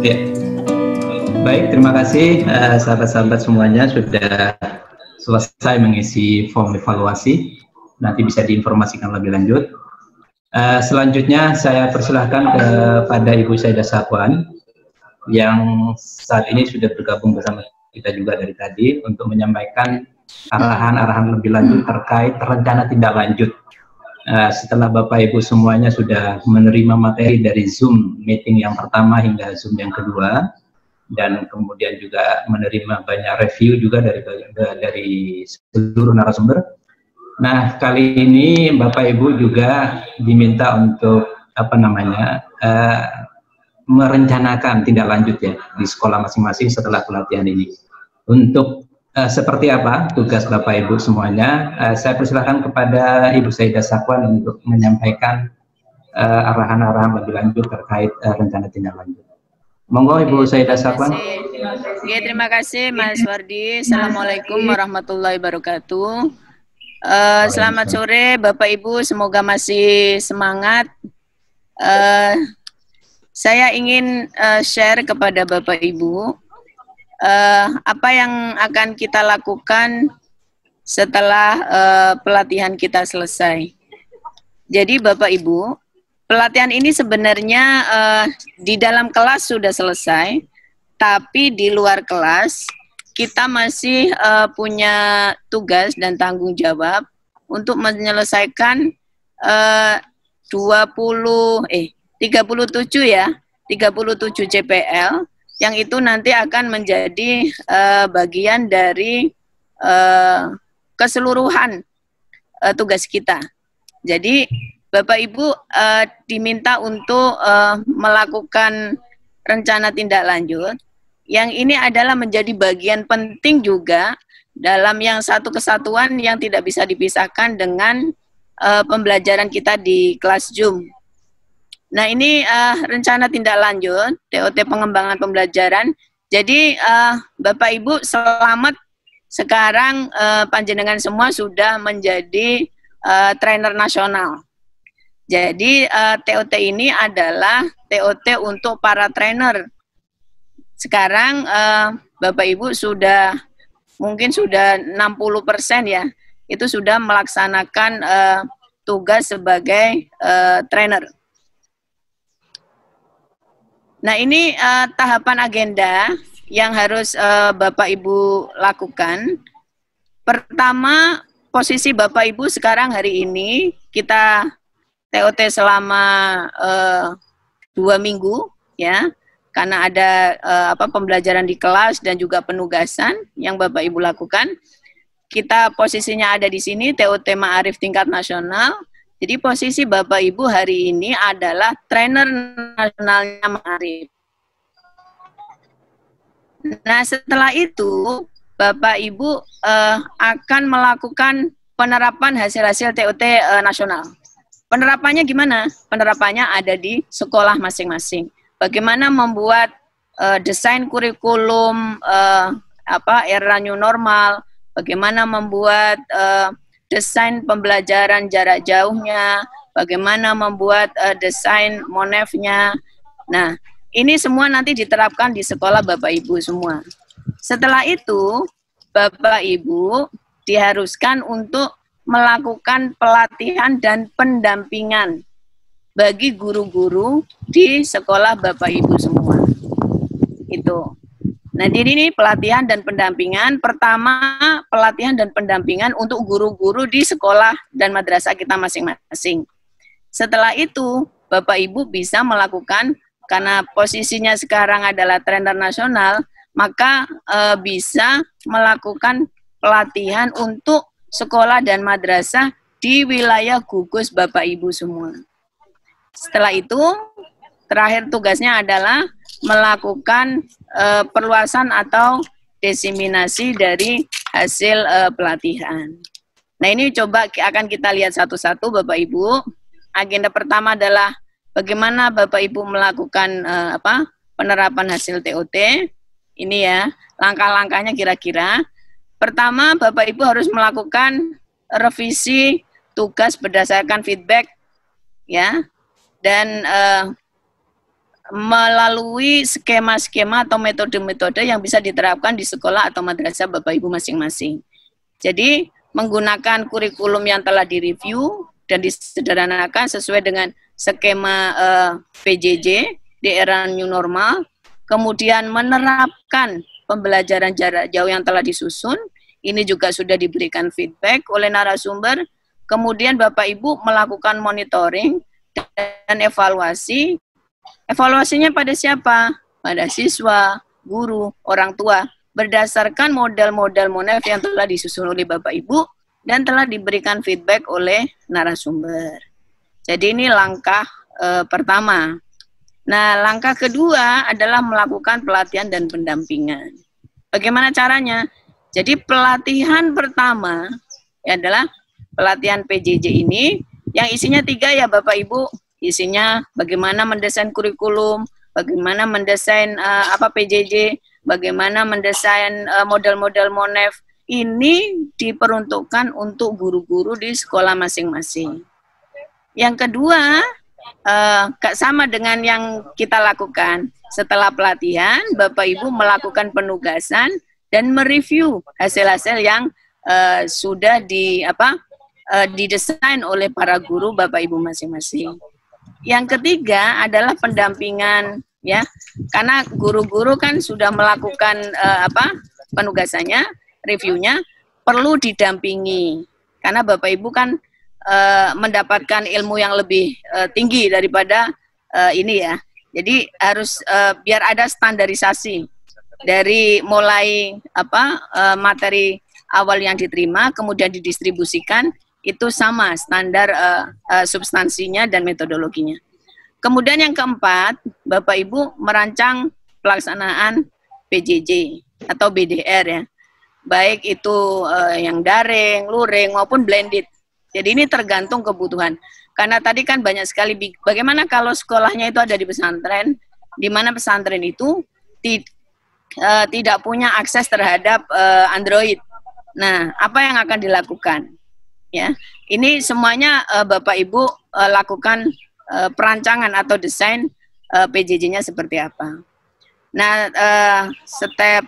Ya, baik, terima kasih sahabat-sahabat semuanya sudah selesai mengisi form evaluasi. Nanti bisa diinformasikan lebih lanjut. Selanjutnya saya persilahkan kepada Ibu Saidah Safwan yang saat ini sudah bergabung bersama kita juga dari tadi untuk menyampaikan arahan-arahan lebih lanjut terkait rencana tindak lanjut. Setelah Bapak Ibu semuanya sudah menerima materi dari Zoom meeting yang pertama hingga Zoom yang kedua, dan kemudian juga menerima banyak review juga dari seluruh narasumber. Nah, kali ini Bapak Ibu juga diminta untuk merencanakan tindak lanjut ya di sekolah masing-masing setelah pelatihan ini. Untuk seperti apa tugas Bapak Ibu semuanya, saya persilahkan kepada Ibu Saidah Safwan untuk menyampaikan arahan-arahan lebih lanjut terkait rencana tindak lanjut. Monggo Ibu Saidah Safwan. Ya, terima kasih Mas Wardi. Assalamualaikum warahmatullahi wabarakatuh. Selamat sore Bapak Ibu, semoga masih semangat. Saya ingin share kepada Bapak Ibu apa yang akan kita lakukan setelah pelatihan kita selesai. Jadi Bapak Ibu, pelatihan ini sebenarnya di dalam kelas sudah selesai, tapi di luar kelas kita masih punya tugas dan tanggung jawab untuk menyelesaikan 37 CPL yang itu nanti akan menjadi bagian dari keseluruhan tugas kita. Jadi Bapak Ibu diminta untuk melakukan rencana tindak lanjut, yang ini adalah menjadi bagian penting juga dalam yang satu kesatuan yang tidak bisa dipisahkan dengan pembelajaran kita di kelas Zoom. Nah, ini rencana tindak lanjut TOT pengembangan pembelajaran. Jadi Bapak Ibu selamat, sekarang panjenengan semua sudah menjadi trainer nasional. Jadi TOT ini adalah TOT untuk para trainer. Sekarang Bapak Ibu sudah mungkin sudah 60% ya, itu sudah melaksanakan tugas sebagai trainer. Nah, ini tahapan agenda yang harus Bapak Ibu lakukan. Pertama, posisi Bapak Ibu sekarang hari ini kita TOT selama 2 minggu ya, karena ada pembelajaran di kelas dan juga penugasan yang Bapak Ibu lakukan. Kita posisinya ada di sini TOT Ma'arif tingkat nasional. Jadi posisi Bapak Ibu hari ini adalah trainer nasionalnya Ma'arif. Nah, setelah itu Bapak Ibu akan melakukan penerapan hasil-hasil TOT nasional. Penerapannya gimana? Penerapannya ada di sekolah masing-masing. Bagaimana membuat desain kurikulum era new normal, bagaimana membuat desain pembelajaran jarak jauhnya, bagaimana membuat desain monefnya. Nah, ini semua nanti diterapkan di sekolah Bapak Ibu semua. Setelah itu, Bapak Ibu diharuskan untuk melakukan pelatihan dan pendampingan bagi guru-guru di sekolah Bapak Ibu semua. Itu. Nah, di sini pelatihan dan pendampingan. Pertama, pelatihan dan pendampingan untuk guru-guru di sekolah dan madrasah kita masing-masing. Setelah itu, Bapak Ibu bisa melakukan, karena posisinya sekarang adalah trainer nasional, maka bisa melakukan pelatihan untuk sekolah dan madrasah di wilayah gugus Bapak Ibu semua. Setelah itu, terakhir tugasnya adalah melakukan perluasan atau diseminasi dari hasil pelatihan. Nah, ini coba akan kita lihat satu-satu Bapak Ibu. Agenda pertama adalah bagaimana Bapak Ibu melakukan penerapan hasil TOT. Ini ya, langkah-langkahnya kira-kira. Pertama, Bapak Ibu harus melakukan revisi tugas berdasarkan feedback ya. Dan melalui skema-skema atau metode-metode yang bisa diterapkan di sekolah atau madrasah Bapak Ibu masing-masing. Jadi menggunakan kurikulum yang telah direview dan disederhanakan sesuai dengan skema PJJ di era new normal, kemudian menerapkan pembelajaran jarak jauh yang telah disusun, ini juga sudah diberikan feedback oleh narasumber, kemudian Bapak Ibu melakukan monitoring dan evaluasi. Evaluasinya pada siapa? Pada siswa, guru, orang tua, berdasarkan model-model MONEF yang telah disusun oleh Bapak Ibu dan telah diberikan feedback oleh narasumber. Jadi ini langkah pertama. Nah, langkah kedua adalah melakukan pelatihan dan pendampingan. Bagaimana caranya? Jadi pelatihan pertama adalah pelatihan PJJ ini yang isinya 3 ya Bapak Ibu. Isinya bagaimana mendesain kurikulum, bagaimana mendesain PJJ, bagaimana mendesain model-model MONEF. Ini diperuntukkan untuk guru-guru di sekolah masing-masing. Yang kedua, sama dengan yang kita lakukan. Setelah pelatihan, Bapak Ibu melakukan penugasan dan mereview hasil-hasil yang sudah didesain oleh para guru Bapak Ibu masing-masing. Yang ketiga adalah pendampingan, ya, karena guru-guru kan sudah melakukan penugasannya, reviewnya, perlu didampingi, karena Bapak Ibu kan mendapatkan ilmu yang lebih tinggi daripada ini ya. Jadi harus biar ada standarisasi dari mulai materi awal yang diterima, kemudian didistribusikan. Itu sama standar substansinya dan metodologinya. Kemudian yang keempat, Bapak Ibu merancang pelaksanaan PJJ atau BDR ya. Baik itu yang daring, luring maupun blended. Jadi ini tergantung kebutuhan. Karena tadi kan banyak sekali, bagaimana kalau sekolahnya itu ada di pesantren, di mana pesantren itu tidak punya akses terhadap Android. Nah, apa yang akan dilakukan? Ya, ini semuanya Bapak Ibu lakukan perancangan atau desain PJJ-nya seperti apa. Nah, step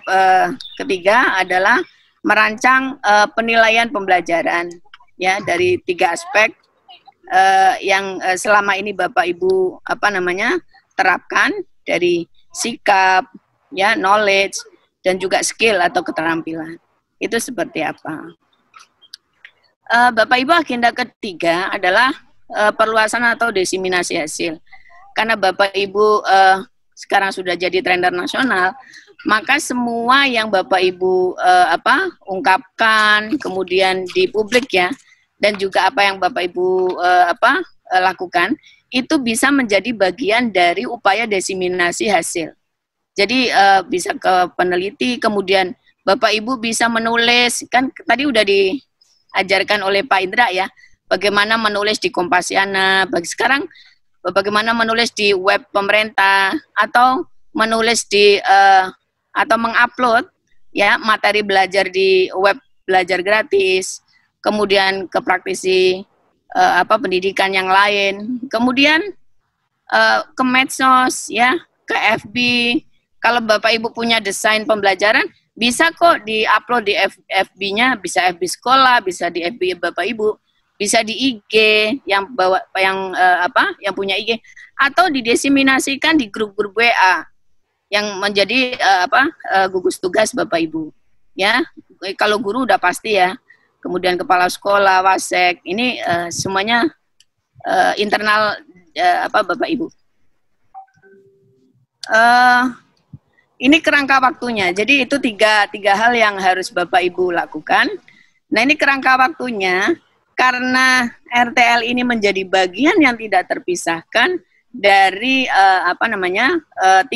ketiga adalah merancang penilaian pembelajaran ya dari 3 aspek yang selama ini Bapak Ibu terapkan, dari sikap, ya, knowledge dan juga skill atau keterampilan. Itu seperti apa? Bapak Ibu, agenda ketiga adalah perluasan atau diseminasi hasil. Karena Bapak Ibu sekarang sudah jadi trainer nasional, maka semua yang Bapak Ibu ungkapkan kemudian di publik ya, dan juga apa yang Bapak Ibu lakukan itu bisa menjadi bagian dari upaya diseminasi hasil. Jadi bisa ke peneliti, kemudian Bapak Ibu bisa menulis, kan tadi udah diajarkan oleh Pak Indra ya, bagaimana menulis di Kompasiana, sekarang bagaimana menulis di web pemerintah, atau menulis di atau mengupload ya materi belajar di web belajar gratis, kemudian ke praktisi pendidikan yang lain, kemudian ke medsos ya, ke FB. Kalau Bapak Ibu punya desain pembelajaran, bisa kok di-upload di FB-nya, bisa FB sekolah, bisa di FB Bapak Ibu, bisa di IG yang punya IG, atau didiseminasikan di grup-grup WA yang menjadi gugus tugas Bapak Ibu. Ya, kalau guru udah pasti ya. Kemudian kepala sekolah, wasek, ini semuanya internal Bapak Ibu. Ini kerangka waktunya. Jadi itu tiga hal yang harus Bapak Ibu lakukan. Nah, ini kerangka waktunya karena RTL ini menjadi bagian yang tidak terpisahkan dari 37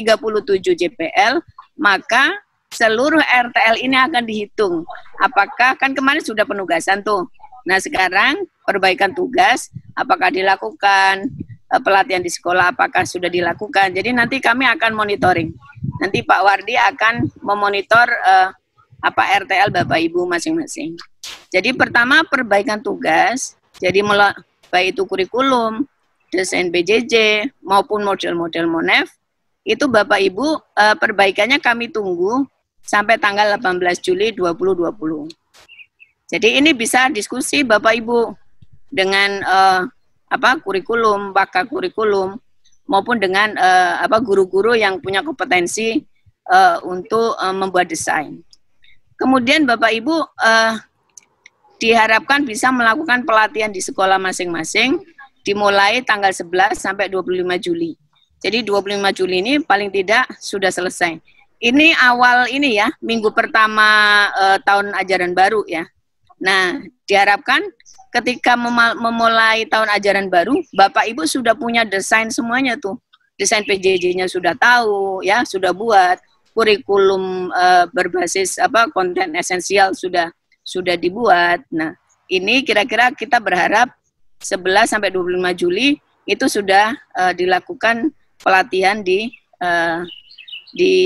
JPL, maka seluruh RTL ini akan dihitung. Apakah kan kemarin sudah penugasan tuh. Nah, sekarang perbaikan tugas apakah dilakukan, pelatihan di sekolah apakah sudah dilakukan. Jadi nanti kami akan monitoring. Nanti Pak Wardi akan memonitor RTL Bapak Ibu masing-masing. Jadi pertama perbaikan tugas, jadi baik itu kurikulum, desain PJJ maupun model-model MONEF, itu Bapak Ibu perbaikannya kami tunggu sampai tanggal 18 Juli 2020. Jadi ini bisa diskusi Bapak Ibu dengan kurikulum, pakar kurikulum maupun dengan guru-guru yang punya kompetensi untuk membuat desain. Kemudian Bapak Ibu diharapkan bisa melakukan pelatihan di sekolah masing-masing dimulai tanggal 11 sampai 25 Juli. Jadi 25 Juli ini paling tidak sudah selesai. Ini awal ini ya, minggu pertama tahun ajaran baru ya. Nah, diharapkan ketika memulai tahun ajaran baru, Bapak Ibu sudah punya desain semuanya tuh. Desain PJJ-nya sudah tahu ya, sudah buat. Kurikulum berbasis konten esensial sudah dibuat. Nah, ini kira-kira kita berharap 11 sampai 25 Juli itu sudah dilakukan pelatihan di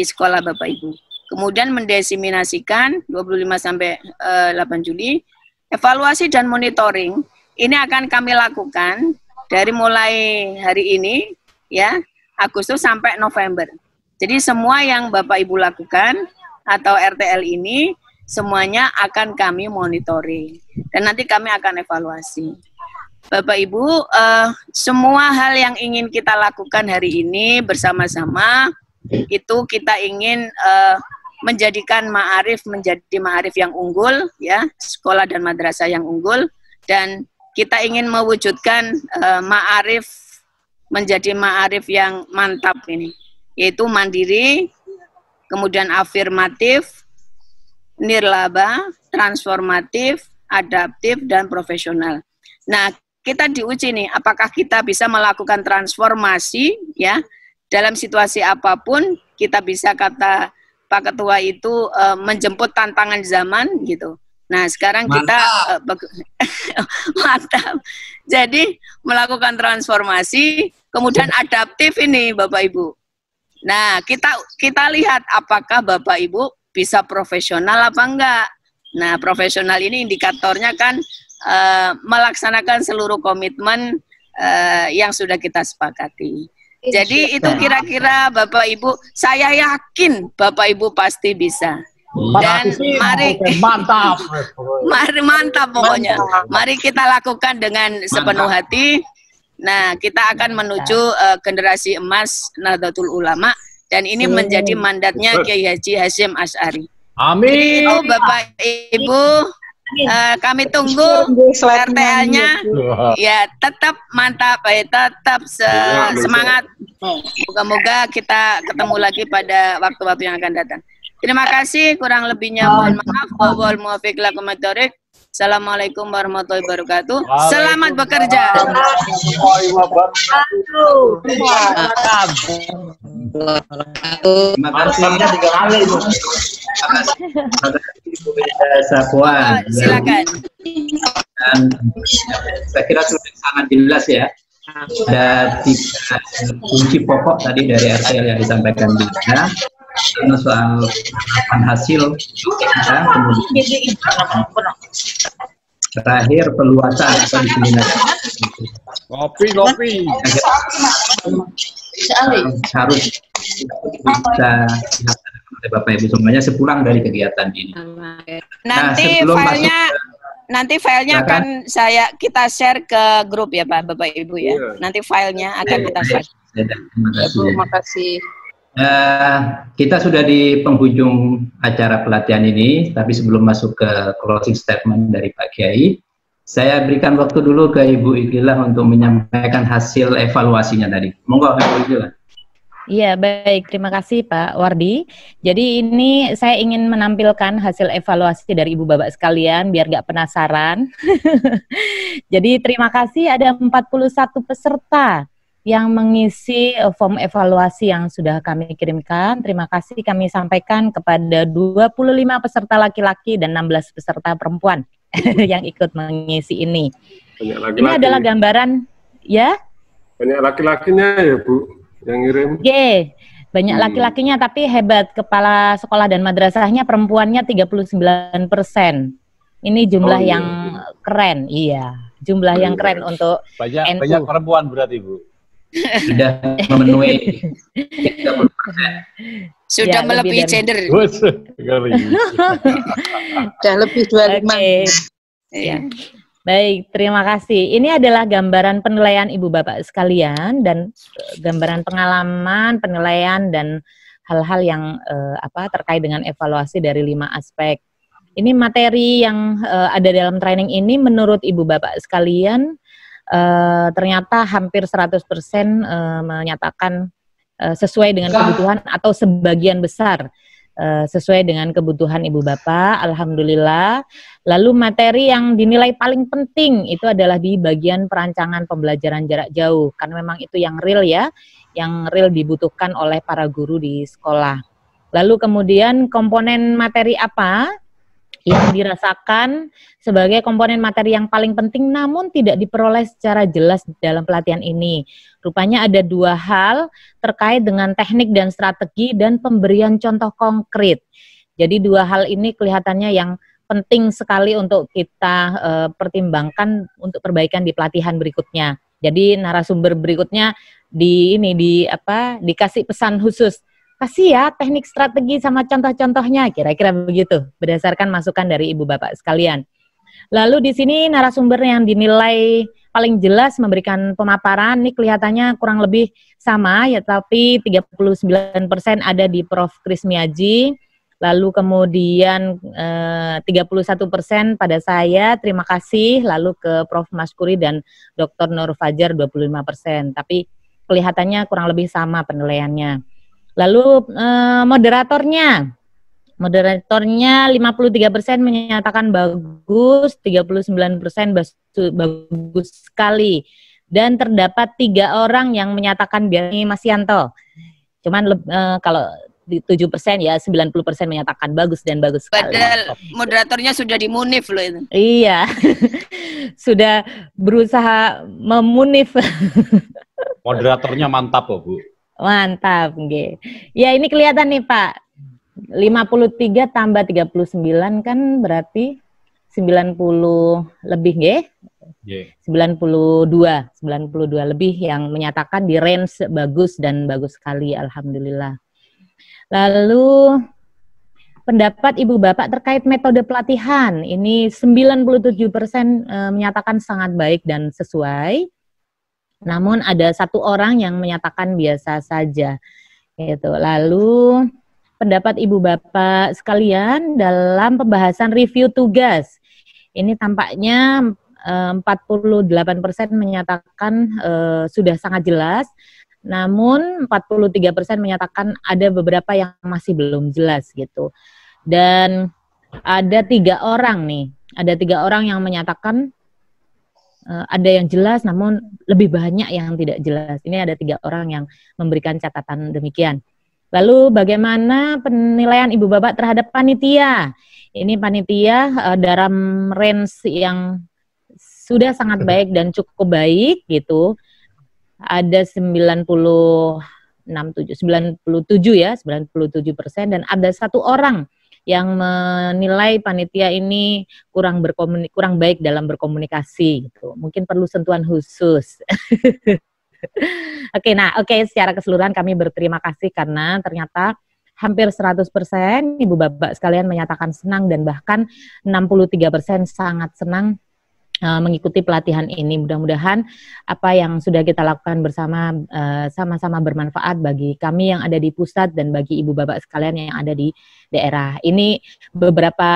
sekolah Bapak Ibu. Kemudian mendesiminasikan 25 sampai 8 Juli, evaluasi dan monitoring ini akan kami lakukan dari mulai hari ini ya, Agustus sampai November. Jadi semua yang Bapak Ibu lakukan atau RTL ini semuanya akan kami monitoring dan nanti kami akan evaluasi. Bapak Ibu, semua hal yang ingin kita lakukan hari ini bersama-sama itu kita ingin menjadikan Ma'arif menjadi Ma'arif yang unggul, ya, sekolah dan madrasah yang unggul, dan kita ingin mewujudkan Ma'arif menjadi Ma'arif yang mantap ini, yaitu mandiri, kemudian afirmatif, nirlaba, transformatif, adaptif, dan profesional. Nah, kita diuji nih, apakah kita bisa melakukan transformasi, ya, dalam situasi apapun, kita bisa, kata Pak Ketua itu, menjemput tantangan zaman, gitu. Nah, sekarang kita, mantap. Jadi, melakukan transformasi, kemudian adaptif ini, Bapak Ibu. Nah, kita lihat apakah Bapak Ibu bisa profesional apa enggak. Nah, profesional ini indikatornya kan melaksanakan seluruh komitmen yang sudah kita sepakati. Jadi itu kira-kira Bapak Ibu, saya yakin Bapak Ibu pasti bisa. Dan mantap pokoknya. Mari kita lakukan dengan sepenuh hati. Nah, kita akan menuju generasi emas Nahdlatul Ulama, dan ini menjadi mandatnya Kiai Haji Hasyim Asy'ari. Amin. Jadi itu Bapak Ibu, kami tunggu RTL-nya, ya, tetap mantap, tetap semangat. Moga-moga kita ketemu lagi pada waktu-waktu yang akan datang. Terima kasih, kurang lebihnya mohon maaf. Wal muwaffiq lakum ats-thoriq. Assalamualaikum warahmatullahi wabarakatuh. Selamat bekerja. Terima kasih. Silakan. Dan saya kira sudah sangat jelas ya. Ada 3 kunci pokok tadi dari RTL yang disampaikan juga. Karena soal hasil, ya, kemudian terakhir perluasan atau diseminasi. Kopi. Harus bisa dilaksanakan oleh Bapak Ibu semuanya sepulang dari kegiatan ini. Nanti filenya akan kita share ke grup ya Pak, Bapak Ibu ya. Nanti filenya akan kita share. Terima kasih. Kita sudah di penghujung acara pelatihan ini, tapi sebelum masuk ke closing statement dari Pak Kiai, saya berikan waktu dulu ke Ibu Ikhillah untuk menyampaikan hasil evaluasinya tadi. Monggo Ibu Ikhillah. Iya, baik. Terima kasih Pak Wardi. Jadi ini saya ingin menampilkan hasil evaluasi dari Ibu Bapak sekalian, biar nggak penasaran. Jadi terima kasih ada 41 peserta yang mengisi form evaluasi yang sudah kami kirimkan. Terima kasih kami sampaikan kepada 25 peserta laki-laki dan 16 peserta perempuan yang ikut mengisi ini. Banyak laki-laki. Ini adalah gambaran, ya? Banyak laki-lakinya ya Bu, yang ngirim. Banyak laki-lakinya, tapi hebat, kepala sekolah dan madrasahnya perempuannya 39%. Ini jumlah yang keren, iya. Jumlah yang keren untuk banyak perempuan berarti Bu. sudah memenuhi 30%. Sudah Ya, melebihi lebih dari- gender. Sudah lebih 25. Oke. Ya. Baik, terima kasih. Ini adalah gambaran penilaian Ibu Bapak sekalian dan gambaran pengalaman, penilaian dan hal-hal yang terkait dengan evaluasi dari 5 aspek. Ini materi yang ada dalam training ini menurut Ibu Bapak sekalian ternyata hampir 100% menyatakan sesuai dengan kebutuhan atau sebagian besar sesuai dengan kebutuhan Ibu Bapak, alhamdulillah. Lalu materi yang dinilai paling penting itu adalah di bagian perancangan pembelajaran jarak jauh, karena memang itu yang real ya, yang real dibutuhkan oleh para guru di sekolah. Lalu kemudian komponen materi apa yang dirasakan sebagai komponen materi yang paling penting namun tidak diperoleh secara jelas dalam pelatihan ini. Rupanya ada 2 hal terkait dengan teknik dan strategi dan pemberian contoh konkret. Jadi 2 hal ini kelihatannya yang penting sekali untuk kita pertimbangkan untuk perbaikan di pelatihan berikutnya. Jadi narasumber berikutnya dikasih pesan khusus. Kasih ya teknik strategi sama contoh-contohnya, kira-kira begitu, berdasarkan masukan dari Ibu Bapak sekalian. Lalu di sini narasumber yang dinilai paling jelas memberikan pemaparan, ini kelihatannya kurang lebih sama, ya, tapi 39% ada di Prof. Krismiaji, lalu kemudian 31% pada saya, terima kasih, lalu ke Prof. Maskuri dan Dr. Nur Fajar 25%, tapi kelihatannya kurang lebih sama penilaiannya. Lalu moderatornya 53% menyatakan bagus, 39% bagus sekali. Dan terdapat 3 orang yang menyatakan biar ini Mas Yanto. Cuman kalau 7% ya 90% menyatakan bagus dan bagus sekali. Padahal moderatornya sudah dimunif loh itu. Iya, sudah berusaha memunif. Moderatornya mantap loh, Bu. Mantap, nggih. Ya ini kelihatan nih Pak, 53 tambah 39 kan berarti 90 lebih nggih? Yeah. 92 lebih yang menyatakan di range bagus dan bagus sekali, alhamdulillah. Lalu pendapat Ibu Bapak terkait metode pelatihan, ini 97% menyatakan sangat baik dan sesuai. Namun ada 1 orang yang menyatakan biasa saja. Gitu. Lalu pendapat Ibu Bapak sekalian dalam pembahasan review tugas. Ini tampaknya 48% menyatakan sudah sangat jelas. Namun 43% menyatakan ada beberapa yang masih belum jelas gitu. Dan ada 3 orang nih. Ada 3 orang yang menyatakan ada yang jelas namun lebih banyak yang tidak jelas. Ini ada 3 orang yang memberikan catatan demikian. Lalu bagaimana penilaian Ibu Bapak terhadap panitia? Ini panitia dalam range yang sudah sangat baik dan cukup baik gitu. Ada 97 ya, 97% dan ada 1 orang yang menilai panitia ini kurang baik dalam berkomunikasi gitu. Mungkin perlu sentuhan khusus. Oke, secara keseluruhan kami berterima kasih karena ternyata hampir 100% Ibu Bapak sekalian menyatakan senang dan bahkan 63% sangat senang mengikuti pelatihan ini. Mudah-mudahan apa yang sudah kita lakukan bersama sama-sama bermanfaat bagi kami yang ada di pusat dan bagi Ibu Bapak sekalian yang ada di daerah. Ini beberapa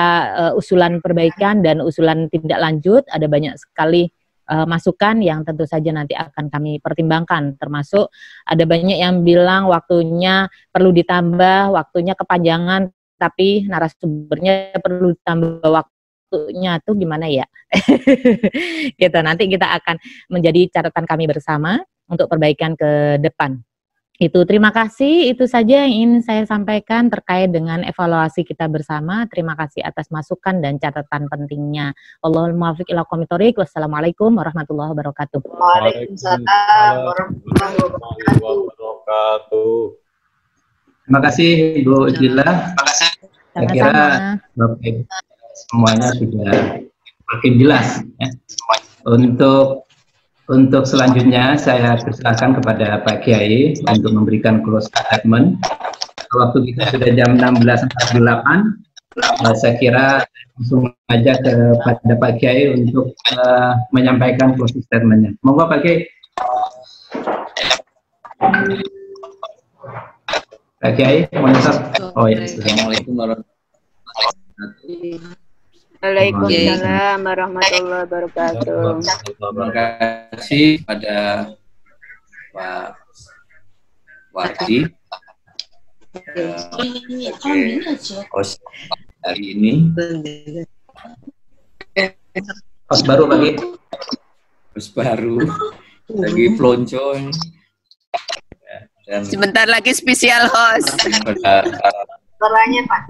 usulan perbaikan dan usulan tindak lanjut, ada banyak sekali masukan yang tentu saja nanti akan kami pertimbangkan, termasuk ada banyak yang bilang waktunya perlu ditambah, waktunya kepanjangan, tapi narasumbernya perlu ditambah waktunya tuh gimana ya? Gitu, nanti kita akan menjadi catatan kami bersama untuk perbaikan ke depan. Itu terima kasih, itu saja yang ingin saya sampaikan terkait dengan evaluasi kita bersama. Terima kasih atas masukan dan catatan pentingnya. Wallahul muwaffiq ila aqwamit thoriq. Wassalamualaikum warahmatullahi wabarakatuh. Waalaikumsalam warahmatullahi wabarakatuh. Terima kasih Ibu Jila. Saya kira semuanya sudah makin jelas ya. Untuk Untuk selanjutnya saya persilakan kepada Pak Kiai untuk memberikan close statement. Waktu kita sudah jam 16.48, saya kira langsung aja kepada Pak Kiai untuk menyampaikan close statementnya. Monggo Pak Kiai. Pak Kiai, oh ya. Assalamualaikum warahmatullahi wabarakatuh. Waalaikumsalam warahmatullahi wabarakatuh. Terima kasih pada Pak Wardi host hari ini. Host baru lagi. Host baru lagi pelonco. Dan Sebentar lagi spesial host. Suaranya Pak.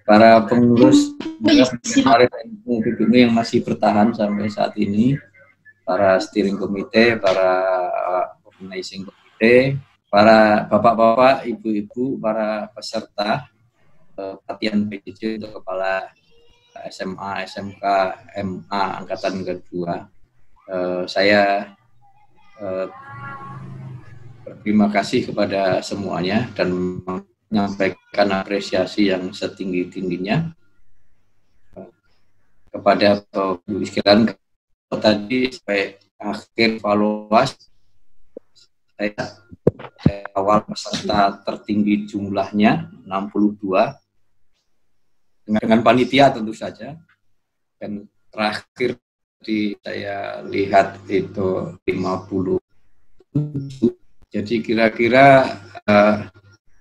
Para pengurus yang masih bertahan sampai saat ini, para steering komite, para organizing komite, para bapak-bapak, ibu-ibu, para peserta pelatihan PJJ untuk kepala SMA, SMK, MA angkatan kedua. Saya berterima kasih kepada semuanya dan menyampaikan apresiasi yang setinggi-tingginya kepada Ibu sekalian. Tadi sampai akhir evaluasi saya awal peserta tertinggi jumlahnya 62 dengan panitia tentu saja, dan terakhir saya lihat itu 50. Jadi kira-kira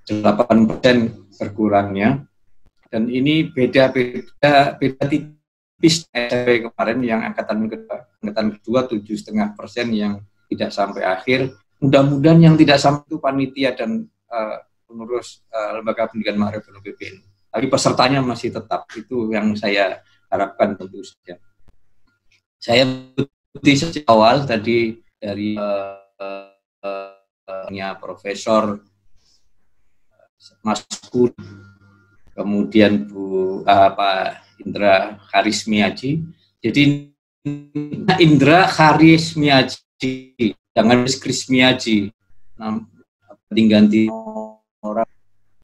8% berkurangnya, dan ini beda tipis dari kemarin yang angkatan kedua 7,5% yang tidak sampai akhir. Mudah-mudahan yang tidak sampai itu panitia dan pengurus lembaga pendidikan Ma'arif PBN. Tapi pesertanya masih tetap, itu yang saya harapkan tentu saja. Saya ikuti sejak awal tadi dari Profesor Mas Kur, kemudian Pak Indra Harismiaji. Jadi Indra Harismiaji, jangan Krismiaji. Ganti orang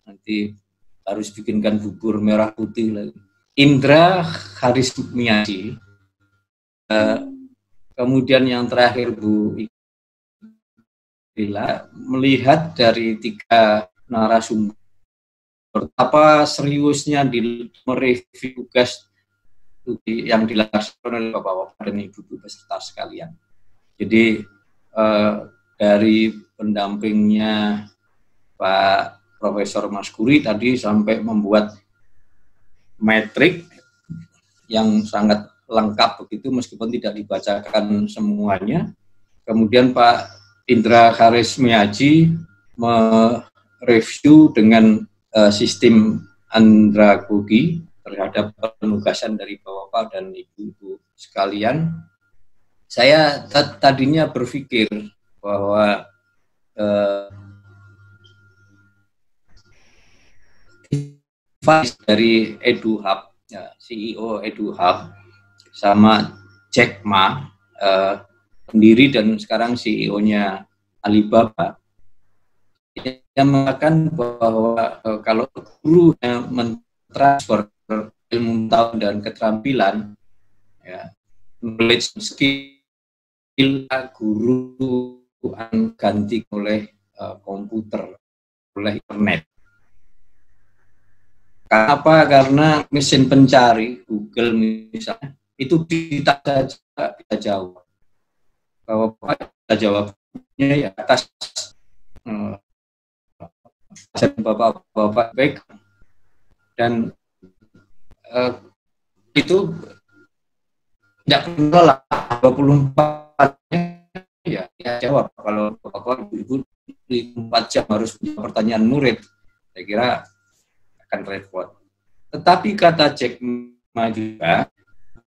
nanti harus bikinkan bubur merah putih lagi. Indra Harismiaji. Kemudian yang terakhir Bu Bila, melihat dari 3 narasumber betapa seriusnya di mereview tugas yang dilaksanakan oleh Bapak-bapak dan Ibu-ibu peserta sekalian. Jadi dari pendampingnya Pak Profesor Maskuri tadi sampai membuat metrik yang sangat lengkap begitu, meskipun tidak dibacakan semuanya. Kemudian Pak Indra Harismiaji mereview dengan sistem andragogi terhadap penugasan dari Bapak dan Ibu-ibu sekalian. Saya tadinya berpikir bahwa dari EduHub, CEO EduHub, sama Jack Ma, pendiri dan sekarang CEO-nya Alibaba, yang mengatakan bahwa kalau guru yang mentransfer ilmu pengetahuan dan keterampilan, ya, knowledge skill guru akan ganti oleh komputer, oleh internet. Kenapa? Karena mesin pencari Google misalnya itu bisa jawab. Bahwa kita jawabnya ya atas bapak-bapak baik, dan itu tidak perlu lah 24-nya ya jawab. Kalau bapak ibu 4 jam harus punya pertanyaan murid, saya kira akan repot. Tetapi kata Jack Ma juga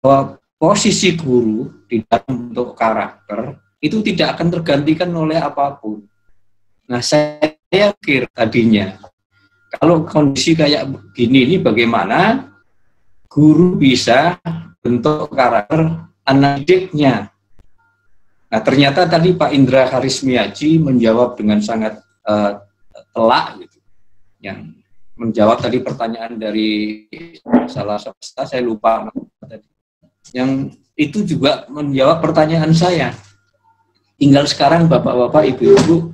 bahwa posisi guru di dalam bentuk karakter itu tidak akan tergantikan oleh apapun. Nah, saya pikir tadinya kalau kondisi kayak begini ini bagaimana guru bisa bentuk karakter anak didiknya. Nah, ternyata tadi Pak Indra Harismiaji menjawab dengan sangat telak, gitu. Yang menjawab tadi pertanyaan dari salah satu, saya lupa tadi. Yang itu juga menjawab pertanyaan saya. Tinggal sekarang bapak-bapak, ibu-ibu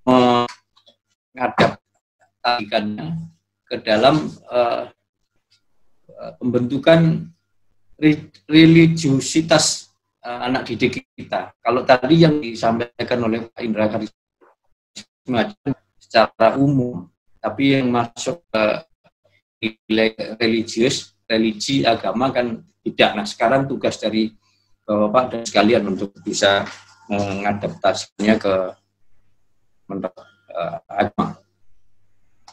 mengadaptasikannya ke dalam pembentukan religiusitas anak didik kita. Kalau tadi yang disampaikan oleh Pak Indra Karismiaji secara umum, tapi yang masuk ke nilai religius, religi agama kan tidak. Nah, sekarang tugas dari Bapak dan sekalian untuk bisa mengadaptasinya ke agama.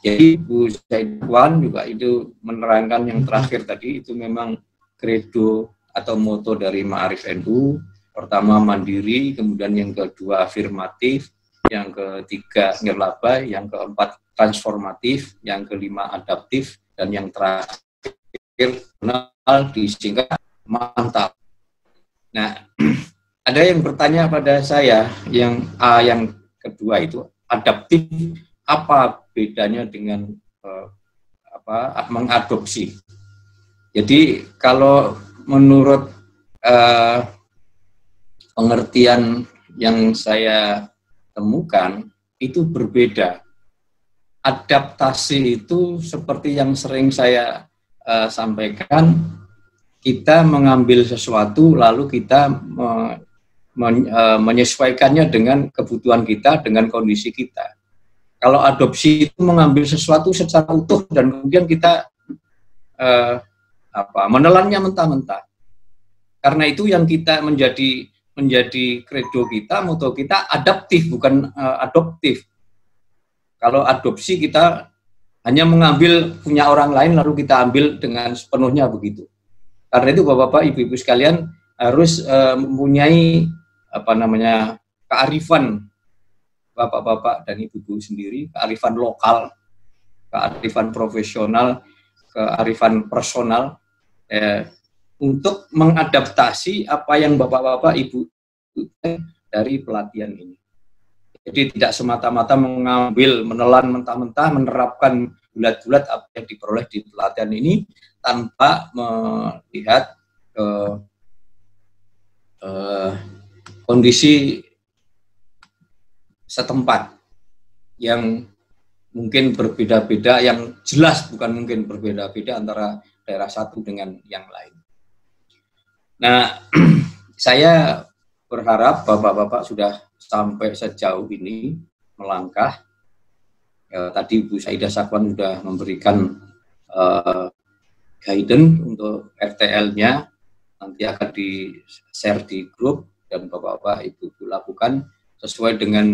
Jadi Bu Saidwan juga itu menerangkan yang terakhir tadi, itu memang kredo atau moto dari Ma'arif NU. Pertama mandiri, kemudian yang kedua afirmatif, yang ketiga nirlaba, yang keempat transformatif, yang kelima adaptif, dan yang terakhir disingkat mantap. Nah, ada yang bertanya pada saya, yang kedua itu adaptif, apa bedanya dengan mengadopsi? Jadi kalau menurut pengertian yang saya temukan itu berbeda. Adaptasi itu seperti yang sering saya sampaikan, kita mengambil sesuatu lalu kita menyesuaikannya dengan kebutuhan kita, dengan kondisi kita. Kalau adopsi itu mengambil sesuatu secara utuh dan kemudian kita menelannya mentah-mentah. Karena itu yang kita menjadi kredo kita, moto kita adaptif, bukan adoptif. Kalau adopsi kita hanya mengambil punya orang lain lalu kita ambil dengan sepenuhnya begitu. Karena itu Bapak-bapak, Ibu-ibu sekalian harus mempunyai kearifan Bapak-bapak dan Ibu-ibu sendiri, kearifan lokal, kearifan profesional, kearifan personal untuk mengadaptasi apa yang Bapak-bapak Ibu dari pelatihan ini. Jadi tidak semata-mata mengambil, menelan mentah-mentah, menerapkan bulat-bulat apa yang diperoleh di pelatihan ini tanpa melihat kondisi setempat yang mungkin berbeda-beda, yang jelas bukan mungkin berbeda-beda antara daerah satu dengan yang lain. Nah, saya berharap Bapak-bapak sudah sampai sejauh ini melangkah. Tadi Bu Saidah Sakwan sudah memberikan guidance untuk RTL-nya, nanti akan di-share di grup dan Bapak-bapak Ibu lakukan sesuai dengan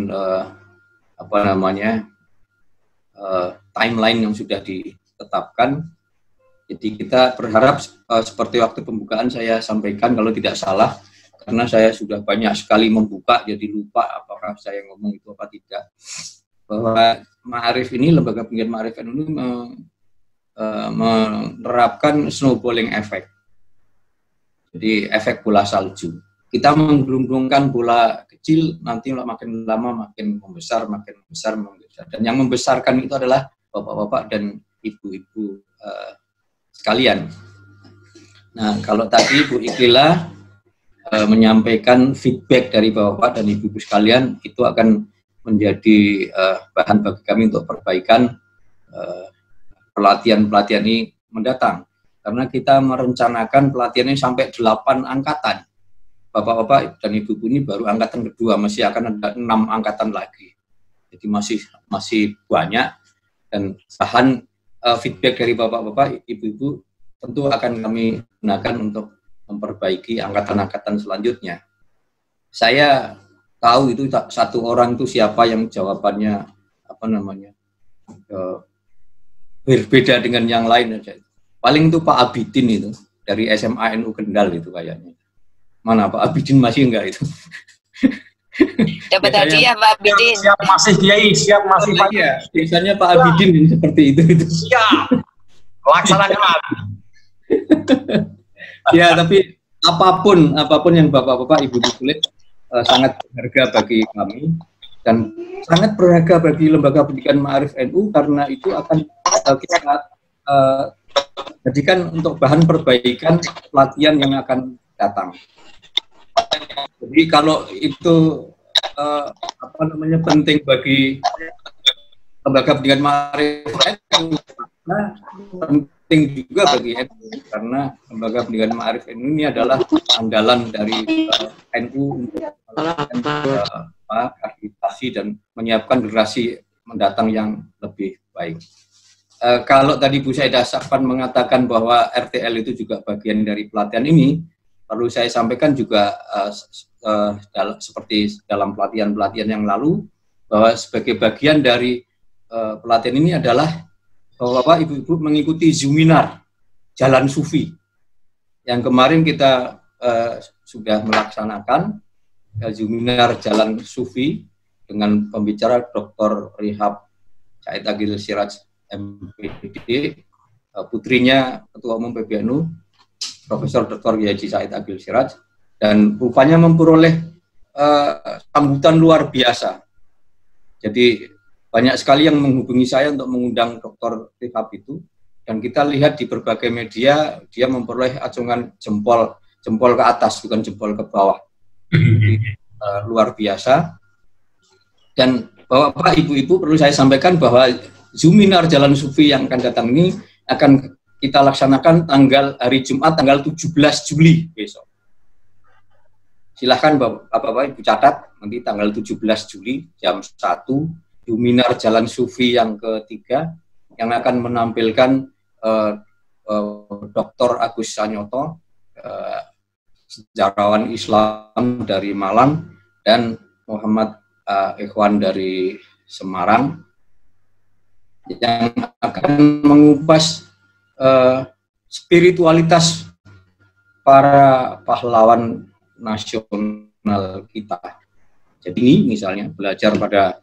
timeline yang sudah ditetapkan. Jadi kita berharap seperti waktu pembukaan saya sampaikan, kalau tidak salah, karena saya sudah banyak sekali membuka, jadi lupa apakah saya ngomong itu apa tidak, bahwa Ma'arif ini, Lembaga Pendidikan Ma'arif ini menerapkan snowballing effect. Jadi efek bola salju. Kita menggelundungkan bola kecil, nanti makin lama makin membesar, makin besar, membesar. Dan yang membesarkan itu adalah Bapak-bapak dan Ibu-ibu sekalian. Nah, kalau tadi Bu Ikhlilah menyampaikan feedback dari Bapak dan Ibu-ibu sekalian, itu akan menjadi bahan bagi kami untuk perbaikan pelatihan-pelatihan ini mendatang. Karena kita merencanakan pelatihan ini sampai 8 angkatan. Bapak-bapak dan Ibu-ibu ini baru angkatan kedua, masih akan ada 6 angkatan lagi. Jadi masih banyak, dan bahan feedback dari Bapak-bapak, Ibu-ibu tentu akan kami gunakan untuk memperbaiki angkatan-angkatan selanjutnya. Saya tahu itu satu orang itu siapa yang jawabannya berbeda dengan yang lain aja. Paling itu Pak Abidin itu dari SMA NU Kendal itu kayaknya. Mana Pak Abidin masih enggak itu? Dapat hadiah Pak Abidin. Siap masih Kiai, siap masih Pak. Iya, biasanya Pak Abidin ini seperti itu. Siap. Laksanakan. Ya, tapi apapun yang Bapak-bapak, Ibu-ibu tulis sangat berharga bagi kami dan sangat berharga bagi Lembaga Pendidikan Ma'arif NU, karena itu akan kita jadikan untuk bahan perbaikan pelatihan yang akan datang. Jadi kalau itu penting bagi Lembaga Pendidikan Ma'arif NU, penting juga bagi NU, karena Lembaga Pendidikan Ma'arif NU ini adalah andalan dari NU untuk melakukan akreditasi dan menyiapkan generasi mendatang yang lebih baik. Kalau tadi Bu Saidah Safwan mengatakan bahwa RTL itu juga bagian dari pelatihan ini, perlu saya sampaikan juga seperti dalam pelatihan-pelatihan yang lalu, bahwa sebagai bagian dari pelatihan ini adalah Bapak Ibu-ibu mengikuti Zoominar Jalan Sufi yang kemarin kita sudah melaksanakan. Zoominar Jalan Sufi dengan pembicara Dr. Rihab Said Agil Siraj MPD, putrinya Ketua Umum PBNU Profesor Dr. Yaji Said Agil Siraj, dan rupanya memperoleh sambutan luar biasa. Jadi banyak sekali yang menghubungi saya untuk mengundang Dr. Rihab itu, dan kita lihat di berbagai media dia memperoleh acungan jempol ke atas, bukan jempol ke bawah. Luar biasa. Dan Bapak Ibu-ibu, perlu saya sampaikan bahwa Zoominar Jalan Sufi yang akan datang ini akan kita laksanakan hari Jumat tanggal 17 Juli besok. Silahkan Bapak Ibu catat, nanti tanggal 17 Juli jam 1, Zoominar Jalan Sufi yang ketiga, yang akan menampilkan Dr. Agus Sanyoto, sejarawan Islam dari Malang, dan Muhammad Ikhwan dari Semarang, yang akan mengupas spiritualitas para pahlawan nasional kita. Jadi misalnya belajar pada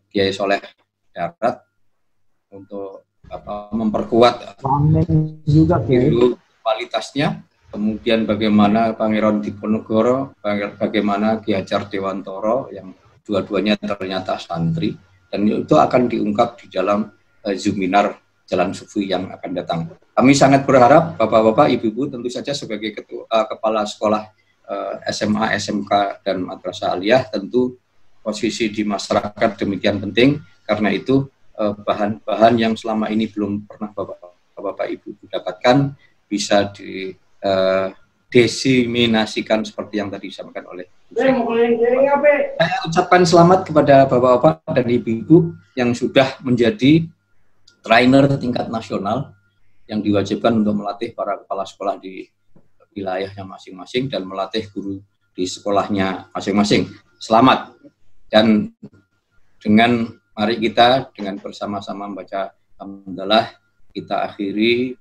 Kiai Soleh Darat untuk memperkuat spiritualitasnya. Kemudian bagaimana Pangeran Diponegoro, bagaimana Ki Hajar Dewantoro yang dua-duanya ternyata santri, dan itu akan diungkap di dalam Zoominar Jalan Sufi yang akan datang. Kami sangat berharap Bapak-bapak, Ibu-ibu tentu saja sebagai kepala sekolah SMA, SMK, dan Madrasah Aliyah, tentu posisi di masyarakat demikian penting, karena itu bahan-bahan yang selama ini belum pernah Bapak Ibu dapatkan bisa diseminasikan seperti yang tadi disampaikan oleh saya ucapkan selamat kepada Bapak-bapak dan Ibu-ibu yang sudah menjadi trainer tingkat nasional yang diwajibkan untuk melatih para kepala sekolah di wilayahnya masing-masing dan melatih guru di sekolahnya masing-masing. Selamat. Dan mari kita dengan bersama-sama membaca alhamdulillah, kita akhiri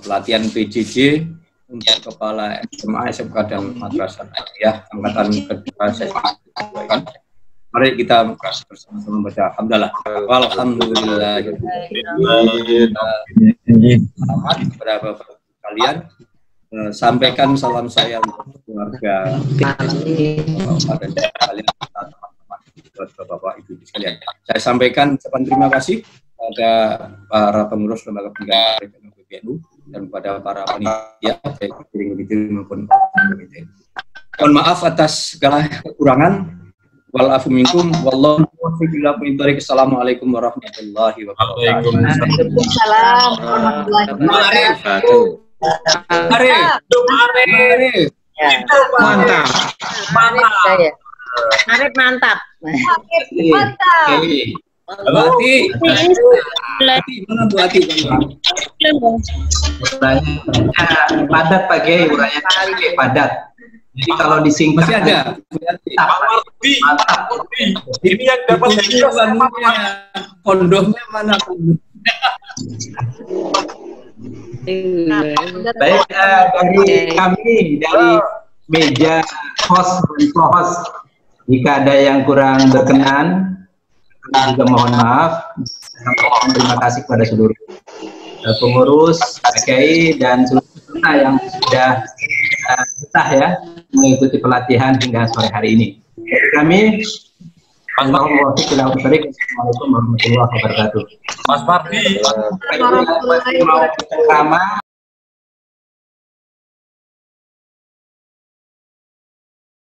pelatihan PJJ untuk kepala SMA, SMK, dan Madrasah Aliyah angkatan kedua sesi kedua ini. Mari kita bersama-sama membaca alhamdulillah. Alhamdulillah. Selamat kepada Bapak kalian. Sampaikan salam saya untuk keluarga Bapak dan kalian, teman-teman, buat Bapak Ibu sekalian. Saya sampaikan ucapan terima kasih pada para pengurus Lembaga Pendidikan PBNU dan kepada para panitia baik piring maupun komite. Mohon maaf atas segala kekurangan. Wal afu minkum wallahu muwaffiq. Assalamualaikum warahmatullahi wabarakatuh. Waalaikumsalam warahmatullahi wabarakatuh. Arif. Mantap. Arif mantap. Bu Ati. Mana Bu Ati? Padat Pak Kiai, uranya padat. Jadi kalau disingkat masih ada. Mantap. Ini yang dapat pondohnya mana? Baik, dari kami, dari meja host dan co-host, jika ada yang kurang berkenan, juga mohon maaf. Terima kasih kepada seluruh pengurus, PKI, dan seluruh peserta yang sudah betah ya mengikuti pelatihan hingga sore hari ini. Kami Assalamualaikum warahmatullahi wabarakatuh. Mas Fardi. Mau